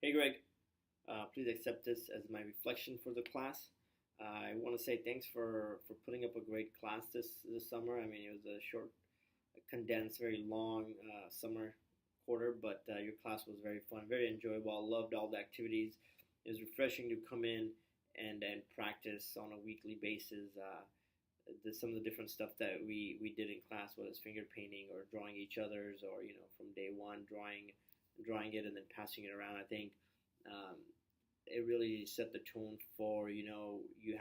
Hey Greg, please accept this as my reflection for the class. I want to say thanks for putting up a great class this summer. I mean, it was a short, condensed, very long summer quarter, but your class was very fun, very enjoyable. I loved all the activities. It was refreshing to come in and practice on a weekly basis. Some of the different stuff that we did in class, whether it's finger painting or drawing each other's, or from day one drawing it and then passing it around. I think um, it really set the tone for you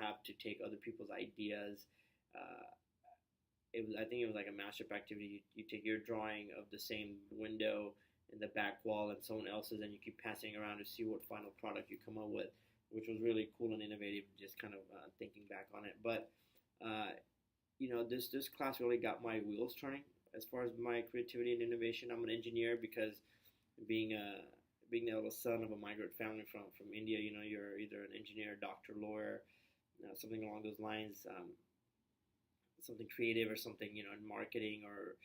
have to take other people's ideas. Uh, I think it was like a mashup activity. You take your drawing of the same window in the back wall and someone else's, and you keep passing around to see what final product you come up with, which was really cool and innovative. Just kind of thinking back on it, but uh, this class really got my wheels turning as far as my creativity and innovation. I'm an engineer because being a being the eldest son of a migrant family from India, you're either an engineer, doctor, lawyer, something along those lines, something creative or something, in marketing or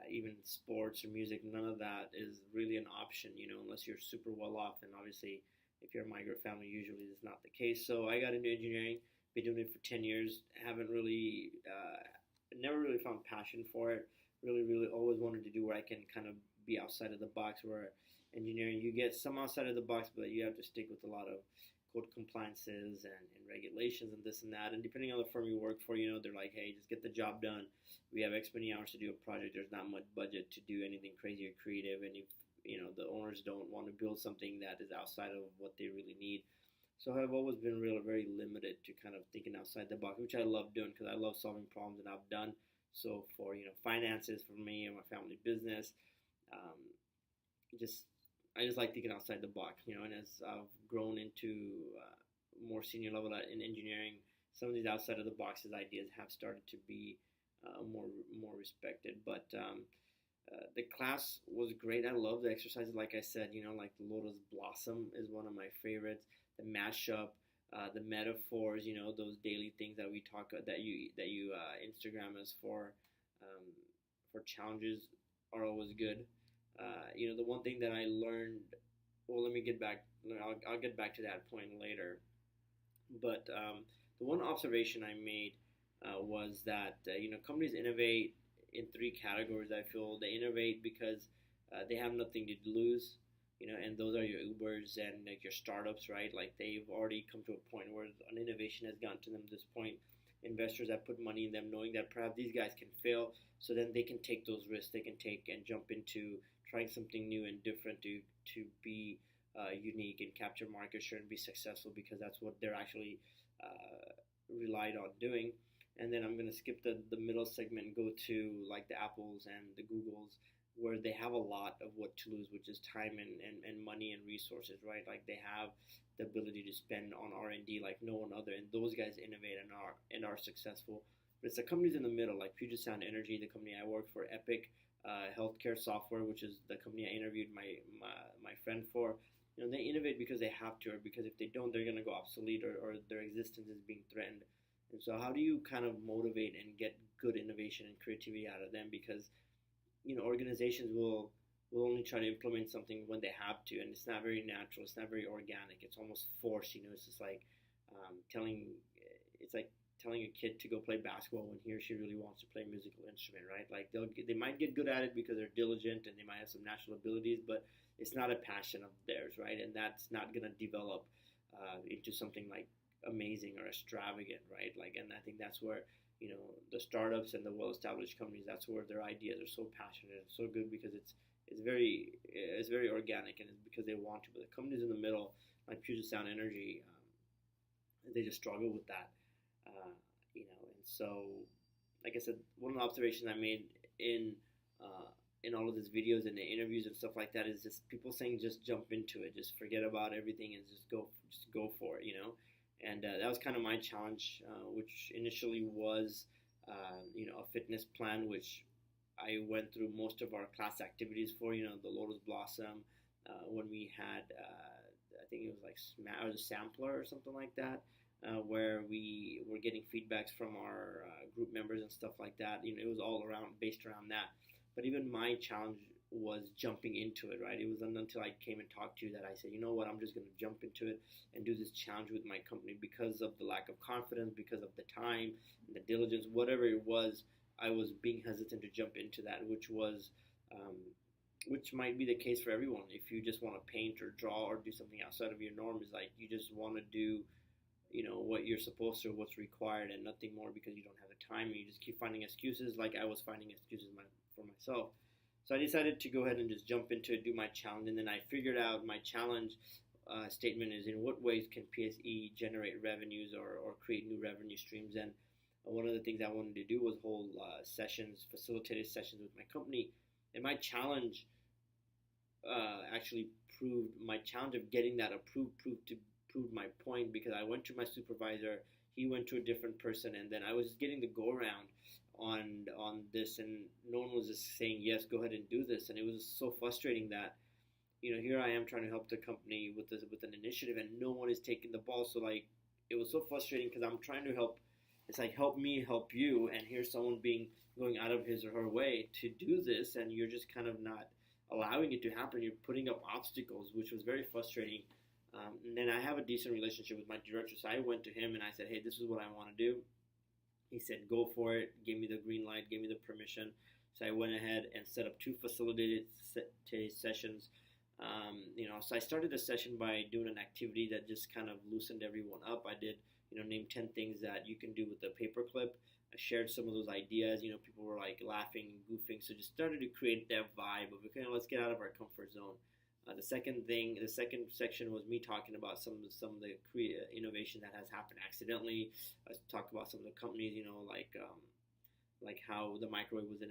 even sports or music. None of that is really an option, unless you're super well off. And obviously, if you're a migrant family, usually that's not the case. So I got into engineering, been doing it for 10 years, haven't really, never really found passion for it. Really always wanted to do where I can kind of be outside of the box, where engineering, you get some outside of the box, but you have to stick with a lot of code compliances and regulations and this and that. And depending on the firm you work for, they're like, hey, just get the job done. We have X many hours to do a project. There's not much budget to do anything crazy or creative. And if, the owners don't want to build something that is outside of what they really need. So I've always been very limited to kind of thinking outside the box, which I love doing because I love solving problems, and I've done so for, finances for me and my family business. Um, just I just like thinking outside the box, and as I've grown into more senior level in engineering, some of these outside of the boxes ideas have started to be more respected. But the class was great. I love the exercises. Like I said, like the lotus blossom is one of my favorites. The mashup, the metaphors, those daily things that we talk that you Instagram us for challenges are always good. The one thing that I learned. Well, let me get back. I'll get back to that point later. But the one observation I made was that companies innovate in three categories. I feel they innovate because they have nothing to lose, and those are your Ubers and like your startups, right? Like they've already come to a point where an innovation has gotten to them. This point, investors have put money in them, knowing that perhaps these guys can fail, so then they can take those risks. They can take and jump into trying something new and different to be unique and capture market share and be successful, because that's what they're actually relied on doing. And then I'm going to skip the middle segment and go to like the Apples and the Googles, where they have a lot of what to lose, which is time and money and resources, right? Like they have the ability to spend on R&D like no one other, and those guys innovate and are successful. But it's the companies in the middle, like Puget Sound Energy, the company I work for, Epic Healthcare Software, which is the company I interviewed my friend for. They innovate because they have to, or because if they don't, they're going to go obsolete, or their existence is being threatened. And so, how do you kind of motivate and get good innovation and creativity out of them? Because organizations will only try to implement something when they have to, and it's not very natural. It's not very organic. It's almost forced. It's just like telling. It's like telling a kid to go play basketball when he or she really wants to play a musical instrument, right? Like they might get good at it because they're diligent and they might have some natural abilities, but it's not a passion of theirs, right? And that's not gonna develop into something like amazing or extravagant, right? Like, and I think that's where the startups and the well-established companies, that's where their ideas are so passionate and so good, because it's very organic, and it's because they want to. But the companies in the middle, like Puget Sound Energy, they just struggle with that. And so, like I said, one of the observations I made in all of these videos and the interviews and stuff like that is just people saying, just jump into it, just forget about everything and just go for it, And that was kind of my challenge, which initially was, a fitness plan, which I went through most of our class activities for, the Lotus Blossom, when we had, I think it was like or the sampler or something like that, where we were getting feedbacks from our group members and stuff like that. It was all based around that. But even my challenge was jumping into it, right? It wasn't until I came and talked to you that I said, you know what, I'm just going to jump into it and do this challenge with my company because of the lack of confidence, because of the time and the diligence, whatever it was. I was being hesitant to jump into that, um, which might be the case for everyone. If you just want to paint or draw or do something outside of your norm, is like you just want to do, what you're supposed to, what's required, and nothing more because you don't have the time, and you just keep finding excuses. Like I was finding excuses for myself. So I decided to go ahead and just jump into it, do my challenge, and then I figured out my challenge statement is in what ways can PSE generate revenues or create new revenue streams. And one of the things I wanted to do was hold sessions, facilitated sessions with my company. And my challenge actually proved my challenge of getting that approved proved my point, because I went to my supervisor, he went to a different person, and then I was getting the go around on this, and no one was just saying yes, go ahead and do this. And it was so frustrating that here I am trying to help the company with an initiative, and no one is taking the ball. So like it was so frustrating because I'm trying to help. It's like help me help you, and here's someone going out of his or her way to do this, and you're just kind of not allowing it to happen. You're putting up obstacles, which was very frustrating. And then I have a decent relationship with my director, so I went to him and I said, hey, this is what I want to do. He said, go for it, gave me the green light, gave me the permission. So I went ahead and set up 2 facilitated sessions. So I started the session by doing an activity that just kind of loosened everyone up. I did, name 10 things that you can do with the paperclip. I shared some of those ideas. People were like laughing, goofing. So just started to create that vibe of, okay, let's get out of our comfort zone. The second section was me talking about some of the innovation that has happened accidentally. I talked about some of the companies, like how the microwave was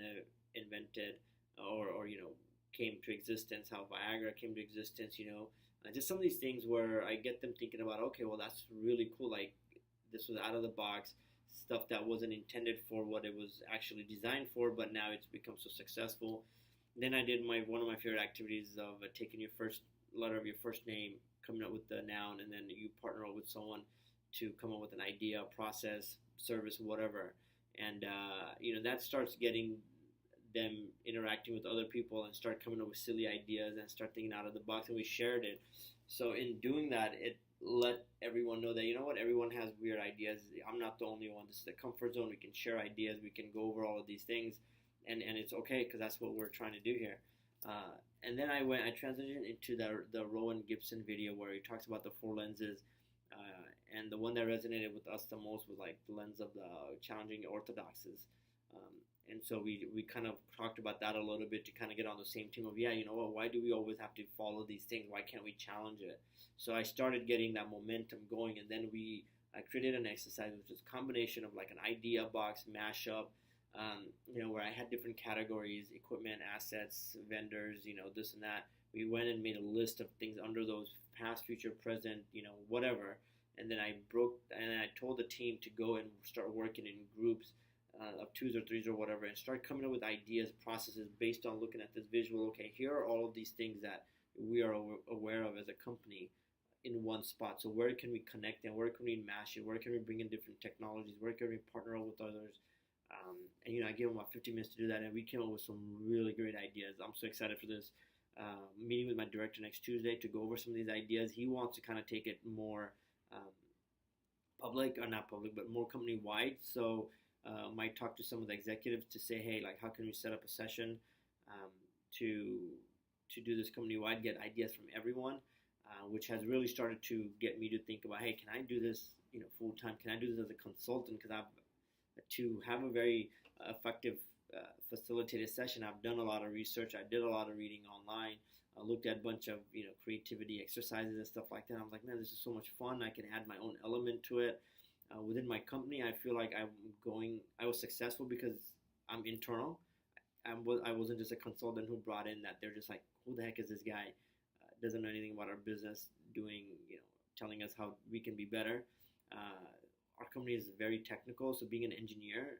invented, or came to existence, how Viagra came to existence. Just some of these things where I get them thinking about, okay, well that's really cool. Like this was out of the box stuff that wasn't intended for what it was actually designed for, but now it's become so successful. Then I did one of my favorite activities of taking your first letter of your first name, coming up with the noun, and then you partner up with someone to come up with an idea, process, service, whatever. And that starts getting them interacting with other people and start coming up with silly ideas and start thinking out of the box. And we shared it. So in doing that, it let everyone know that everyone has weird ideas. I'm not the only one. This is the comfort zone. We can share ideas. We can go over all of these things. And it's okay because that's what we're trying to do here. And then I transitioned into the Rowan Gibson video where he talks about the 4 lenses, and the one that resonated with us the most was like the lens of the challenging orthodoxies. And so we kind of talked about that a little bit to kind of get on the same team of, why do we always have to follow these things? Why can't we challenge it? So I started getting that momentum going, and then I created an exercise which is a combination of like an idea box mashup. Where I had different categories, equipment, assets, vendors, this and that. We went and made a list of things under those, past, future, present, whatever. And then I told the team to go and start working in groups of 2s or 3s or whatever, and start coming up with ideas, processes based on looking at this visual. Okay, here are all of these things that we are aware of as a company in one spot. So where can we connect and where can we mash it? Where can we bring in different technologies? Where can we partner up with others? And I gave him about 50 minutes to do that, and we came up with some really great ideas. I'm so excited for this. Meeting with my director next Tuesday to go over some of these ideas. He wants to kind of take it more not public, but more company-wide. So might talk to some of the executives to say, hey, like how can we set up a session to do this company-wide, get ideas from everyone, which has really started to get me to think about, hey, can I do this full-time? Can I do this as a consultant? Because to have a very effective facilitated session, I've done a lot of research. I did a lot of reading online. I looked at a bunch of creativity exercises and stuff like that. I was like, man, this is so much fun. I can add my own element to it. Within my company, I feel like I was successful because I'm internal. I wasn't just a consultant who brought in that they're just like, who the heck is this guy? Doesn't know anything about our business, telling us how we can be better. Our company is very technical, so being an engineer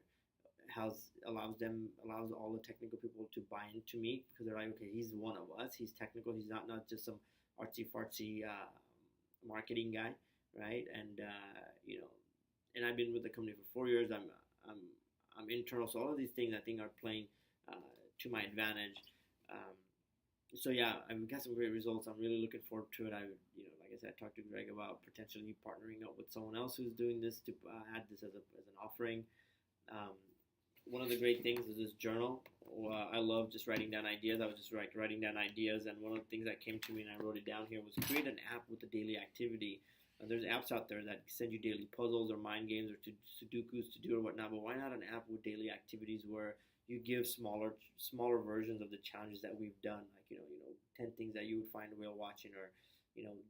allows all the technical people to buy into me because they're like, okay, he's one of us. He's technical. He's not just some artsy fartsy marketing guy, right? And and I've been with the company for 4 years. I'm internal, so all of these things I think are playing to my advantage. So yeah, I've got some great results. I'm really looking forward to it. Like I said, I talked to Greg about potentially partnering up with someone else who's doing this to add this as an offering. Um, One of the great things is this journal. I love just writing down ideas. I was just writing down ideas, and one of the things that came to me and I wrote it down here was create an app with a daily activity. There's apps out there that send you daily puzzles or mind games or Sudokus to do or whatnot. But why not an app with daily activities where you give smaller versions of the challenges that we've done, like 10 things that you would find while watching, or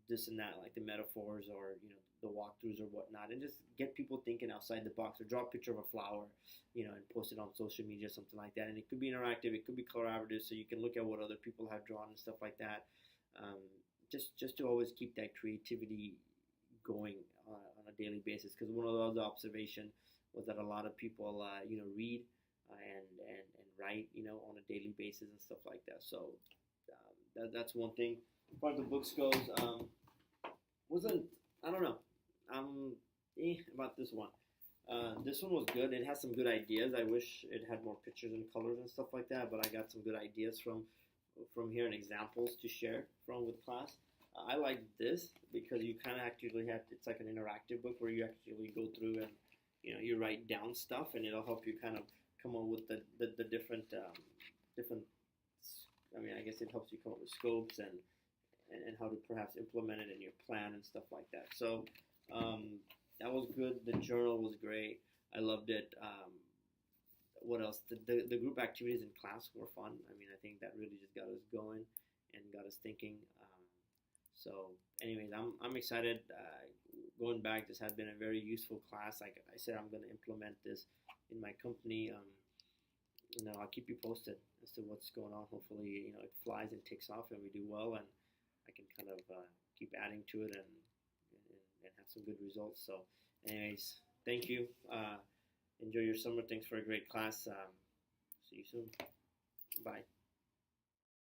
this and that, like the metaphors or the walkthroughs or whatnot, and just get people thinking outside the box, or draw a picture of a flower, and post it on social media, something like that. And it could be interactive, it could be collaborative, so you can look at what other people have drawn and stuff like that. Um, just to always keep that creativity going on a daily basis, because one of the other observation was that a lot of people read and write on a daily basis and stuff like that. So that's one thing. As far as the books goes, wasn't I don't know. About this one. This one was good. It has some good ideas. I wish it had more pictures and colors and stuff like that, but I got some good ideas from here and examples to share from with class. I like this because you kind of actually have, it's like an interactive book where you actually go through and you write down stuff, and it'll help you kind of come up with the different. I mean, I guess it helps you come up with scopes and how to perhaps implement it in your plan and stuff like that. So that was good. The journal was great. I loved it. What else? The group activities in class were fun. I mean, I think that really just got us going and got us thinking. So, anyways, I'm excited. Going back, this has been a very useful class. Like I said, I'm going to implement this in my company. I'll keep you posted as to what's going on. Hopefully, it flies and takes off, and we do well, and I can kind of keep adding to it and have some good results. So, anyways, thank you. Enjoy your summer. Thanks for a great class. See you soon. Bye.